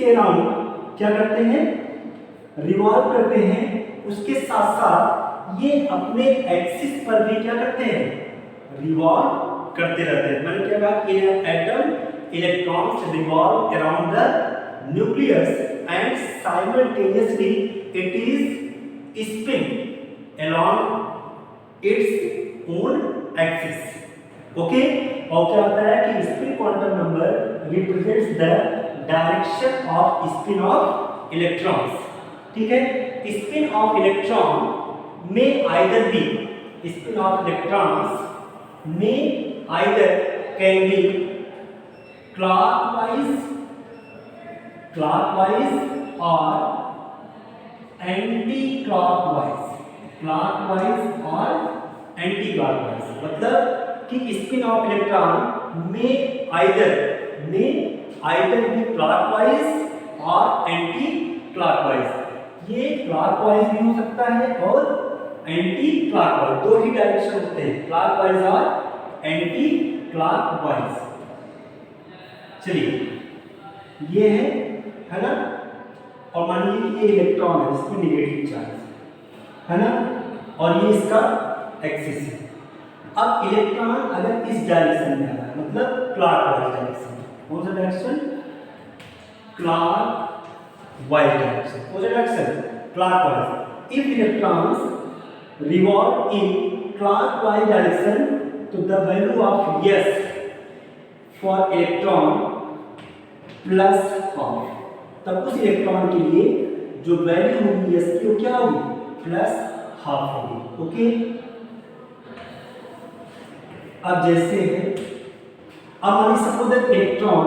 अराउंड क्या करते हैं, रिवॉल्व करते हैं, उसके साथ साथ ये अपने एक्सिस पर भी क्या करते हैं, रिवॉल्व करते रहते हैं। मैंने क्या कहा कि atom electrons revolve around the nucleus and simultaneously it is spin along its own axis. Okay, और क्या होता है कि spin quantum number represents the direction of spin of electrons, ठीक है। Spin of electron may either be, spin of electrons may either can be clockwise or anti-clockwise, मतलब कि spin of electron may either be clockwise और anti-clockwise। ये clockwise भी हो सकता है और एंटी क्लॉकवाइज, दो ही डायरेक्शन होते हैं, क्लॉकवाइज और एंटी क्लॉकवाइज। चलिए ये है ना। और मान लीजिए कि ये इलेक्ट्रॉन है जिसमें नेगेटिव चार्ज है ना, और ये इसका एक्सिस है। अब इलेक्ट्रॉन अगर इस डायरेक्शन में आ रहा है, मतलब क्लॉकवाइज डायरेक्शन, कौन सा डायरेक्शन, क्लॉकवाइज डायरेक्शन, कौन सा direction, clockwise. If electrons revolve in clockwise direction, तो the value of S for electron plus half, तब उस इलेक्ट्रॉन के लिए जो वैल्यू होगी s की वो क्या होगी, +½ होगी। ओके, अब जैसे है, अब मान लीजिए सपोज दैट इलेक्ट्रॉन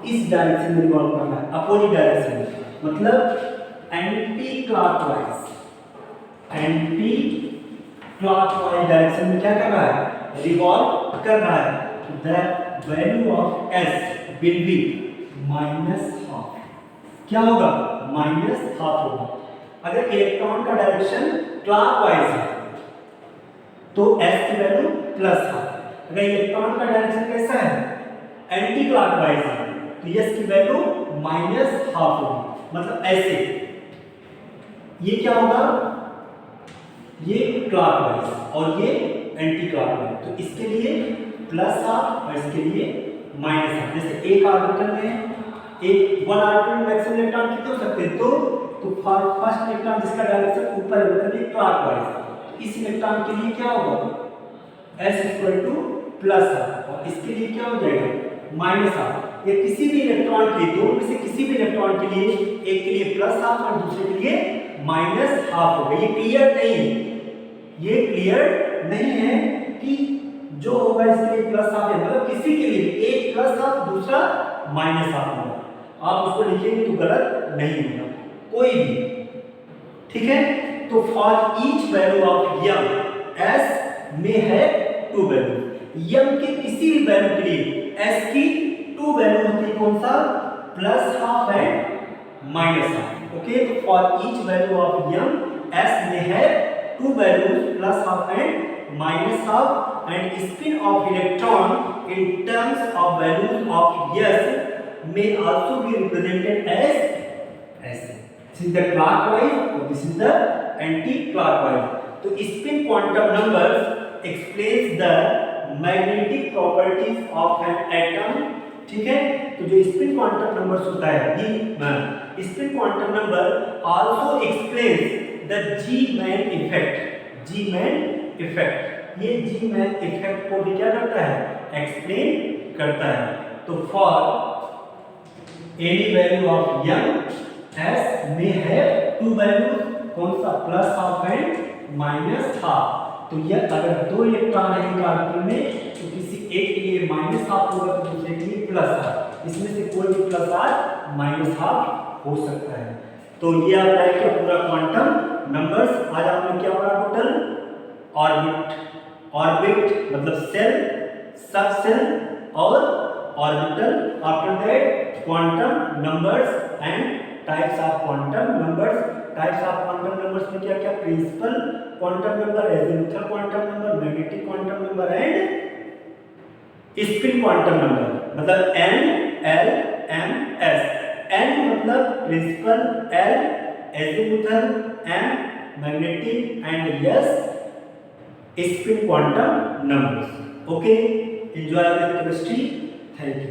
इस डायरेक्शन में रिवॉल्व कर रहा है, अपोजिट डायरेक्शन में, मतलब एंटी क्लॉकवाइज डायरेक्शन में क्या कर रहा है, रिवॉल्व कर रहा है। The value of s will be -½ क्या होगा, -½ होगा। अगर इलेक्ट्रॉन का डायरेक्शन क्लॉकवाइज है तो s की वैल्यू +½ अगर इलेक्ट्रॉन का डायरेक्शन कैसा है, एंटी क्लॉकवाइज है, तो s की वैल्यू -½ होगी। मतलब ऐसे ये क्या होगा, ये क्लॉकवाइज और ये एंटी क्लॉकवाइज, तो इसके लिए +½ और इसके लिए -½ जैसे एक ऑर्बिटल में वन ऑर्बिटल में मैक्सिमम इलेक्ट्रॉन कितने हो सकते हैं, तो फर्स्ट इलेक्ट्रॉन जिसका डायरेक्शन ऊपर है मतलब ये क्लॉकवाइज, इस इलेक्ट्रॉन के लिए क्या होगा, s +½ और इसके लिए क्या हो जाएगा, -½ ये किसी भी इलेक्ट्रॉन के लिए, दोनों में से किसी भी इलेक्ट्रॉन के लिए, एक के लिए +½ और दूसरे के लिए -½ होगा। ये क्लियर नहीं है, ये क्लियर नहीं है कि जो होगा इसके लिए +½ है, मतलब किसी के लिए एक +½ दूसरा -½ होगा। आप उसको लिखेंगे तो गलत नहीं होगा कोई भी, ठीक है। तो for each value of m s में है 2 वैल्यू, यम के किसी भी वैल्यू के लिए s की 2 वैल्यू होती है, कौन सा, +½ एंड -½ ओके। तो for each value of m s में है 2 values +½ and -½ and spin of electron in terms of values of s may also be represented as ऐसे, this is the clockwise और this is the anti-clockwise। तो spin quantum numbers explains the magnetic properties of an atom, ठीक है। तो जो spin quantum numbers होता है, spin quantum number also explains the G-man effect, G-man effect, ये G-man effect को भी क्या करता है, explain करता है। तो for any value of m s में है 2 वैल्यूज, कौन सा, +½ एंड -½ तो ये अगर 2 इलेक्ट्रॉन है एक ऑर्बिटल में तो किसी एक के लिए -½ होगा तो दूसरे के लिए +½ इसमें से कोई भी +½ -½ हो सकता है। तो ये आता है कि पूरा क्वांटम नंबर्स। आज आपने क्या पढ़ा टोटल, ऑर्बिट मतलब सेल, सब सेल और orbital, after that quantum numbers and types of quantum numbers. Types of quantum numbers में क्या क्या, principal quantum number, azimuthal quantum number, magnetic quantum number and spin quantum number. मतलब n l m s, n मतलब principal, l azimuthal, m magnetic and s spin quantum numbers. Okay, enjoy with chemistry, thank you.